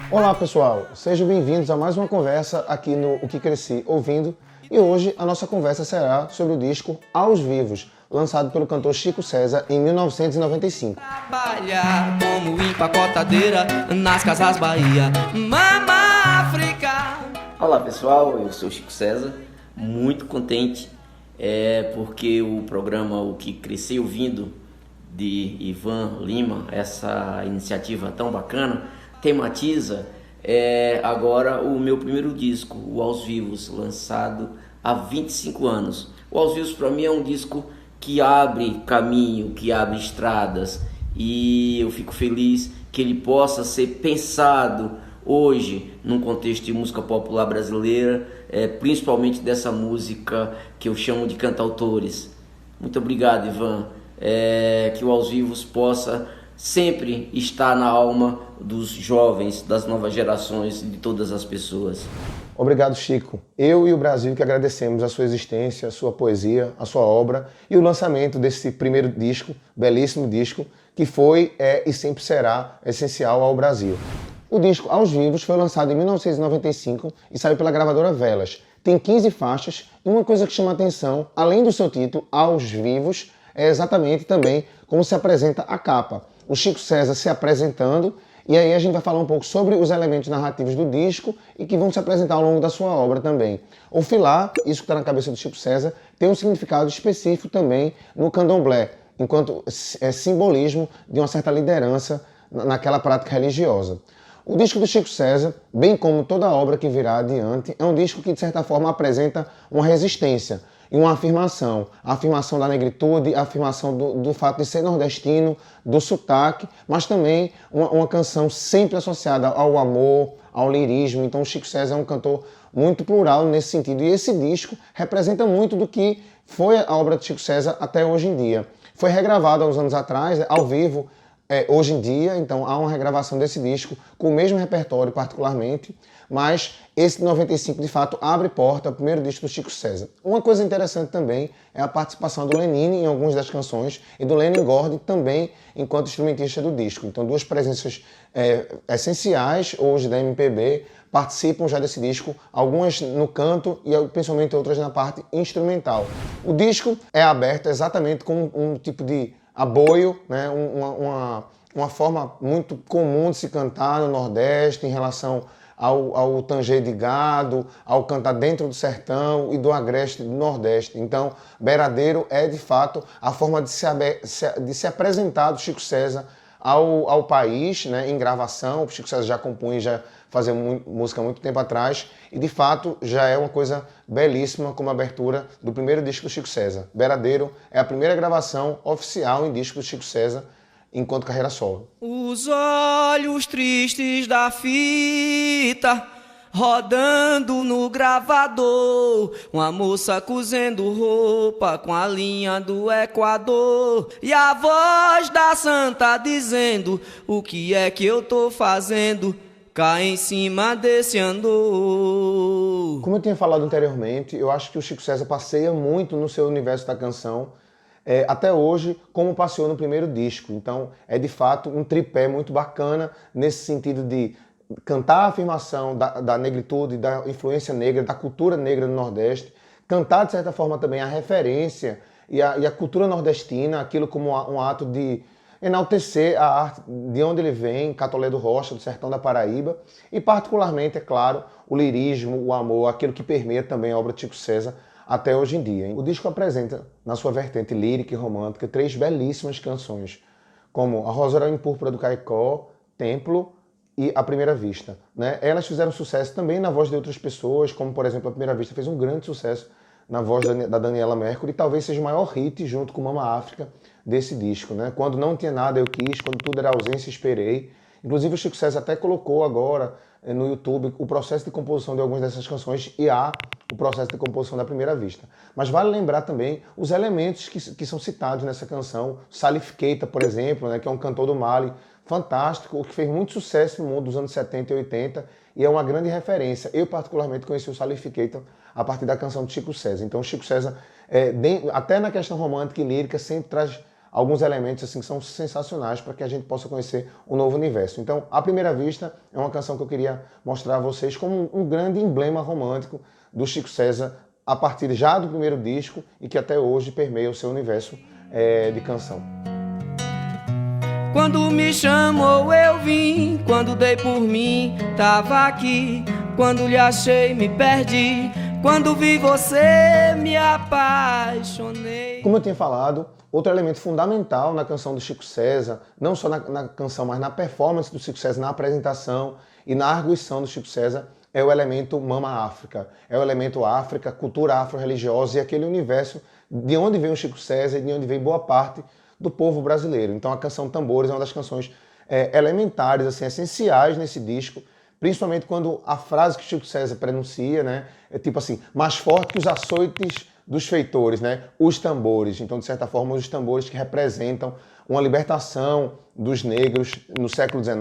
Olá pessoal, sejam bem-vindos a mais uma conversa aqui no O Que Cresci Ouvindo, e hoje a nossa conversa será sobre o disco Aos Vivos, lançado pelo cantor Chico César em 1995. Trabalhar como empacotadeira nas casas Bahia, Mama África. Olá pessoal, eu sou Chico César, muito contente porque o programa O Que Cresci Ouvindo de Ivan Lima, essa iniciativa tão bacana, tematiza agora o meu primeiro disco, o Aos Vivos, lançado há 25 anos. O Aos Vivos para mim é um disco que abre caminho, que abre estradas, e eu fico feliz que ele possa ser pensado hoje num contexto de música popular brasileira, principalmente dessa música que eu chamo de cantautores. Muito obrigado, Ivan. Que o Aos Vivos possa sempre estar na alma dos jovens, das novas gerações, de todas as pessoas. Obrigado, Chico. Eu e o Brasil que agradecemos a sua existência, a sua poesia, a sua obra e o lançamento desse primeiro disco, belíssimo disco, que foi, e sempre será essencial ao Brasil. O disco Aos Vivos foi lançado em 1995 e saiu pela gravadora Velas. Tem 15 faixas e uma coisa que chama a atenção, além do seu título, Aos Vivos, é exatamente também como se apresenta a capa. O Chico César se apresentando, e aí a gente vai falar um pouco sobre os elementos narrativos do disco e que vão se apresentar ao longo da sua obra também. O filar, isso que está na cabeça do Chico César, tem um significado específico também no candomblé, enquanto simbolismo de uma certa liderança naquela prática religiosa. O disco do Chico César, bem como toda a obra que virá adiante, é um disco que de certa forma apresenta uma resistência e uma afirmação. A afirmação da negritude, a afirmação do fato de ser nordestino, do sotaque, mas também uma canção sempre associada ao amor, ao lirismo. Então o Chico César é um cantor muito plural nesse sentido. E esse disco representa muito do que foi a obra de Chico César até hoje em dia. Foi regravado há uns anos atrás, ao vivo, hoje em dia, então há uma regravação desse disco com o mesmo repertório particularmente, mas esse de 95 de fato abre porta ao primeiro disco do Chico César. Uma coisa interessante também é a participação do Lenine em algumas das canções e do Lenny Gordon também enquanto instrumentista do disco. Então duas presenças essenciais hoje da MPB participam já desse disco, algumas no canto e principalmente outras na parte instrumental. O disco é aberto exatamente com um tipo de aboio, né? Uma forma muito comum de se cantar no Nordeste em relação ao tanger de gado, ao cantar dentro do sertão e do agreste do Nordeste. Então, Beradeiro é de fato a forma de se apresentar do Chico César ao país, né, em gravação. O Chico César já compunha, já fazia música há muito tempo atrás, e de fato já é uma coisa belíssima como abertura do primeiro disco do Chico César. Beradeiro é a primeira gravação oficial em disco do Chico César enquanto carreira solo. Os olhos tristes da fita rodando no gravador, uma moça cozendo roupa com a linha do Equador, e a voz da santa dizendo: o que é que eu tô fazendo cá em cima desse andor. Como eu tinha falado anteriormente, eu acho que o Chico César passeia muito no seu universo da canção, até hoje, como passeou no primeiro disco. Então, é de fato um tripé muito bacana nesse sentido de cantar a afirmação da negritude, da influência negra, da cultura negra no Nordeste, cantar, de certa forma, também a referência e a cultura nordestina, aquilo como um ato de enaltecer a arte de onde ele vem, Catolé do Rocha, do sertão da Paraíba, e particularmente, é claro, o lirismo, o amor, aquilo que permeia também a obra de Chico César até hoje em dia. O disco apresenta, na sua vertente lírica e romântica, 3 belíssimas canções, como A Rosário em Púrpura do Caicó, Templo e A Primeira Vista, né? Elas fizeram sucesso também na voz de outras pessoas, como por exemplo A Primeira Vista fez um grande sucesso na voz da Daniela Mercury, e talvez seja o maior hit junto com Mama África desse disco, né? Quando não tinha nada eu quis, quando tudo era ausência esperei. Inclusive o Chico César até colocou agora no YouTube o processo de composição de algumas dessas canções, e há o processo de composição da Primeira Vista. Mas vale lembrar também os elementos que são citados nessa canção. Salif Keita, por exemplo, né, que é um cantor do Mali fantástico, que fez muito sucesso no mundo dos anos 70 e 80 e é uma grande referência. Eu particularmente conheci o Salif Keita a partir da canção de Chico César. Então Chico César, até na questão romântica e lírica, sempre traz alguns elementos assim que são sensacionais para que a gente possa conhecer um novo universo. Então, à primeira vista, é uma canção que eu queria mostrar a vocês como um grande emblema romântico do Chico César, a partir já do primeiro disco e que até hoje permeia o seu universo de canção. Quando me chamou eu vim, quando dei por mim tava aqui, quando lhe achei me perdi, quando vi você me apaixonei. Como eu tinha falado, outro elemento fundamental na canção do Chico César, não só na canção, mas na performance do Chico César, na apresentação e na arguição do Chico César, é o elemento Mama África. É o elemento África, cultura afro-religiosa e aquele universo de onde vem o Chico César e de onde vem boa parte do povo brasileiro. Então a canção Tambores é uma das canções elementares, assim, essenciais nesse disco, principalmente quando a frase que o Chico César pronuncia, né, é tipo assim, mais forte que os açoites dos feitores, né, os tambores. Então, de certa forma, os tambores que representam uma libertação dos negros no século XIX,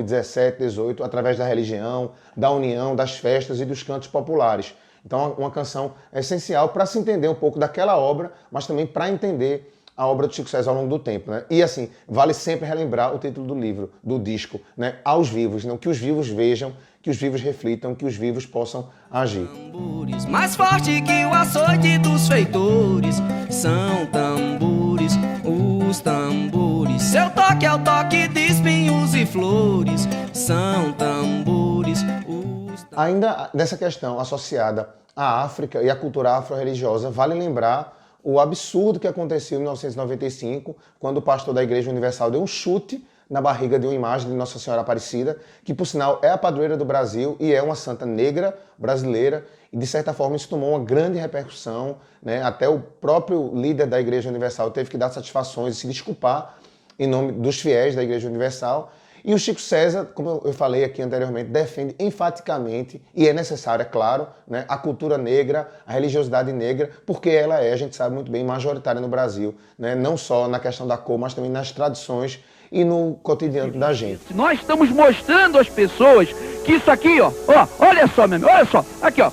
XVII, XVIII, através da religião, da união, das festas e dos cantos populares. Então, uma canção essencial para se entender um pouco daquela obra, mas também para entender a obra do Chico César ao longo do tempo, né? E assim, vale sempre relembrar o título do livro, do disco, né? Aos vivos, não que os vivos vejam, que os vivos reflitam, que os vivos possam agir. Tambores, mais forte que o açoite dos feitores, são tambores, os tambores. Seu toque é o toque de espinhos e flores, são tambores, os tambores. Ainda nessa questão associada à África e à cultura afro-religiosa, vale lembrar o absurdo que aconteceu em 1995, quando o pastor da Igreja Universal deu um chute na barriga de uma imagem de Nossa Senhora Aparecida, que por sinal é a padroeira do Brasil e é uma santa negra brasileira, e de certa forma isso tomou uma grande repercussão, né? Até o próprio líder da Igreja Universal teve que dar satisfações e se desculpar em nome dos fiéis da Igreja Universal. E o Chico César, como eu falei aqui anteriormente, defende enfaticamente, e é necessário, é claro, né, a cultura negra, a religiosidade negra, porque ela é, a gente sabe muito bem, majoritária no Brasil, né, não só na questão da cor, mas também nas tradições e no cotidiano da gente. Nós estamos mostrando às pessoas que isso aqui, ó, olha só, meu amigo, olha só, aqui, ó,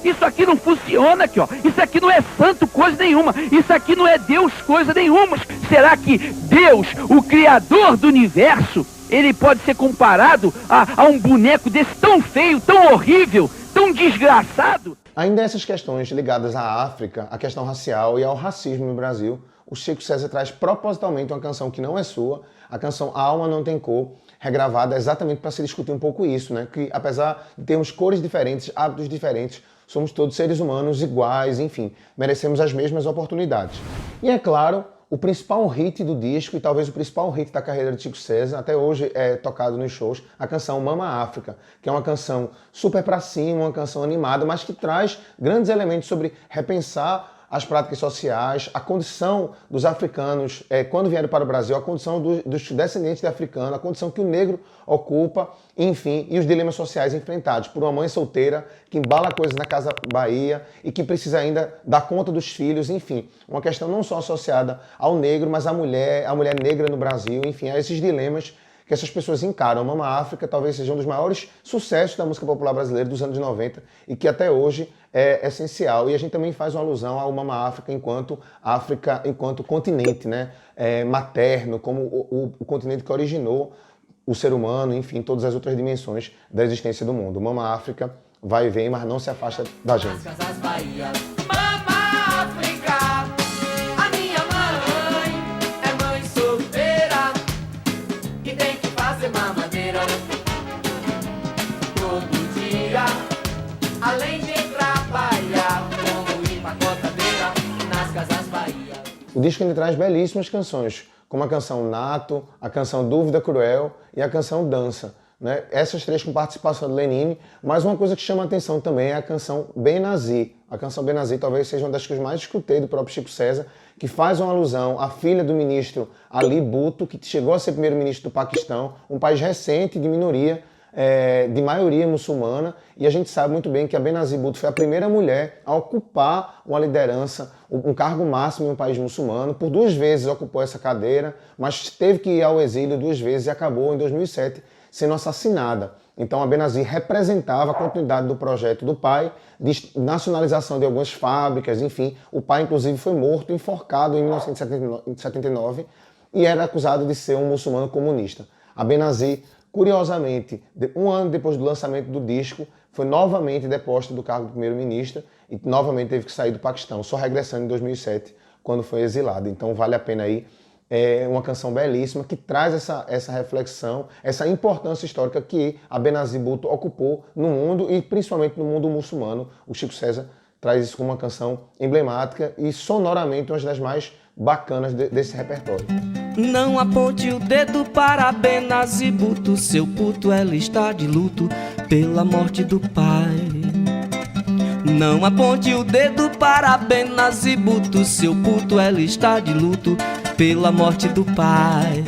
isso aqui não funciona aqui, ó, isso aqui não é santo coisa nenhuma, isso aqui não é Deus coisa nenhuma. Será que Deus, o Criador do universo, ele pode ser comparado a um boneco desse tão feio, tão horrível, tão desgraçado? Ainda essas questões ligadas à África, à questão racial e ao racismo no Brasil, o Chico César traz propositalmente uma canção que não é sua, a canção A Alma Não Tem Cor, regravada exatamente para se discutir um pouco isso, né? Que apesar de termos cores diferentes, hábitos diferentes, somos todos seres humanos iguais, enfim, merecemos as mesmas oportunidades. E é claro, o principal hit do disco, e talvez o principal hit da carreira de Chico César, até hoje é tocado nos shows, a canção Mama África, que é uma canção super pra cima, uma canção animada, mas que traz grandes elementos sobre repensar as práticas sociais, a condição dos africanos quando vieram para o Brasil, a condição dos descendentes de africano, a condição que o negro ocupa, enfim, e os dilemas sociais enfrentados por uma mãe solteira que embala coisas na Casa Bahia e que precisa ainda dar conta dos filhos, enfim, uma questão não só associada ao negro, mas à mulher negra no Brasil, enfim, a esses dilemas que essas pessoas encaram. Mama África talvez seja um dos maiores sucessos da música popular brasileira dos anos 90 e que até hoje é essencial. E a gente também faz uma alusão ao Mama África enquanto continente, né? Materno, como o continente que originou o ser humano, enfim, todas as outras dimensões da existência do mundo. Mama África vai e vem, mas não se afasta da gente. O disco ainda traz belíssimas canções, como a canção Nato, a canção Dúvida Cruel e a canção Dança, né? Essas três com participação do Lenine, mas uma coisa que chama a atenção também é a canção Benazir. A canção Benazir talvez seja uma das que eu mais escutei do próprio Chico César, que faz uma alusão à filha do ministro Ali Bhutto, que chegou a ser primeiro-ministro do Paquistão, um país recente de minoria, de maioria muçulmana, e a gente sabe muito bem que a Benazir Bhutto foi a primeira mulher a ocupar uma liderança, um cargo máximo em um país muçulmano. Por 2 vezes ocupou essa cadeira, mas teve que ir ao exílio 2 vezes e acabou em 2007 sendo assassinada. Então a Benazir representava a continuidade do projeto do pai, de nacionalização de algumas fábricas, enfim. O pai, inclusive, foi morto, enforcado em 1979 e era acusado de ser um muçulmano comunista. A Benazir, curiosamente, um ano depois do lançamento do disco, foi novamente deposta do cargo de primeiro-ministro e novamente teve que sair do Paquistão, só regressando em 2007, quando foi exilado. Então vale a pena aí. É uma canção belíssima que traz essa reflexão, essa importância histórica que a Benazir Bhutto ocupou no mundo e principalmente no mundo muçulmano. O Chico César traz isso como uma canção emblemática e sonoramente uma das mais bacanas desse repertório. Não aponte o dedo para Benazir Bhutto, seu puto, ela está de luto pela morte do pai. Não aponte o dedo para Benazir Bhutto, seu puto, ela está de luto pela morte do pai.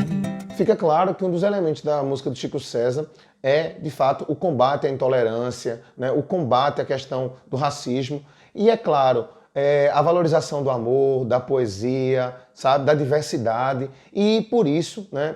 Fica claro que um dos elementos da música do Chico César é, de fato, o combate à intolerância, né? O combate à questão do racismo e, é claro, a valorização do amor, da poesia, sabe, da diversidade. E por isso, né,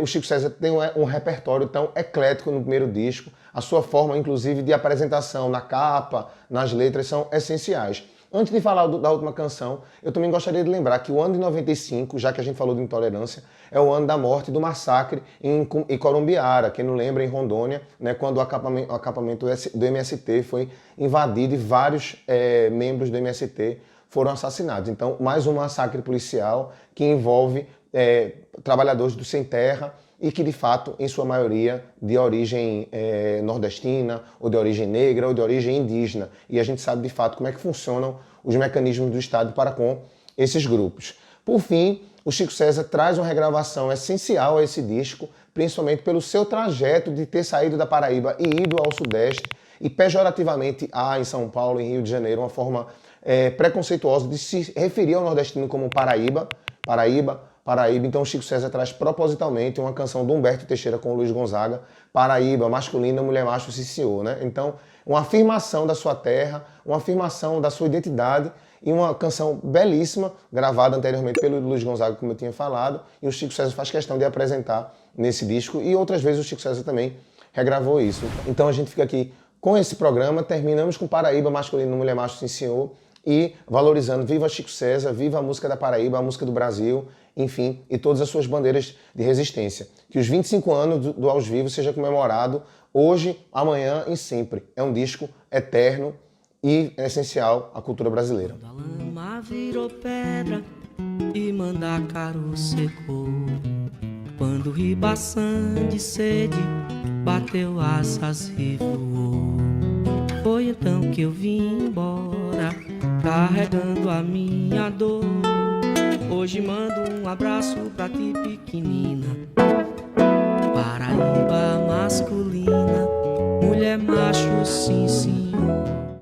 o Chico César tem um repertório tão eclético no primeiro disco. A sua forma, inclusive, de apresentação na capa, nas letras, são essenciais. Antes de falar da última canção, eu também gostaria de lembrar que o ano de 95, já que a gente falou de intolerância, é o ano da morte do massacre em Corumbiara, quem não lembra, em Rondônia, né, quando o acampamento do MST foi invadido e vários membros do MST foram assassinados. Então, mais um massacre policial que envolve trabalhadores do sem terra e que, de fato, em sua maioria, de origem nordestina, ou de origem negra, ou de origem indígena. E a gente sabe, de fato, como é que funcionam os mecanismos do Estado para com esses grupos. Por fim, o Chico César traz uma regravação essencial a esse disco, principalmente pelo seu trajeto de ter saído da Paraíba e ido ao Sudeste, e pejorativamente em São Paulo, em Rio de Janeiro, uma forma preconceituosa de se referir ao nordestino como Paraíba. Então o Chico César traz propositalmente uma canção do Humberto Teixeira com o Luiz Gonzaga, Paraíba, masculina, mulher macho, sim senhor, né? Então, uma afirmação da sua terra, uma afirmação da sua identidade e uma canção belíssima, gravada anteriormente pelo Luiz Gonzaga, como eu tinha falado, e o Chico César faz questão de apresentar nesse disco, e outras vezes o Chico César também regravou isso. Então a gente fica aqui com esse programa, terminamos com Paraíba, masculino, mulher macho, sim senhor, e valorizando viva Chico César, viva a música da Paraíba, a música do Brasil, enfim, e todas as suas bandeiras de resistência. Que os 25 anos do Aos Vivos seja comemorado hoje, amanhã e sempre. É um disco eterno e essencial à cultura brasileira. A lama virou pedra e Mandacaru secou. Quando o ribação de sede bateu asas e voou. Foi então que eu vim embora, carregando a minha dor. Hoje mando um abraço pra ti, pequenina. Paraíba masculina, mulher macho, sim senhor.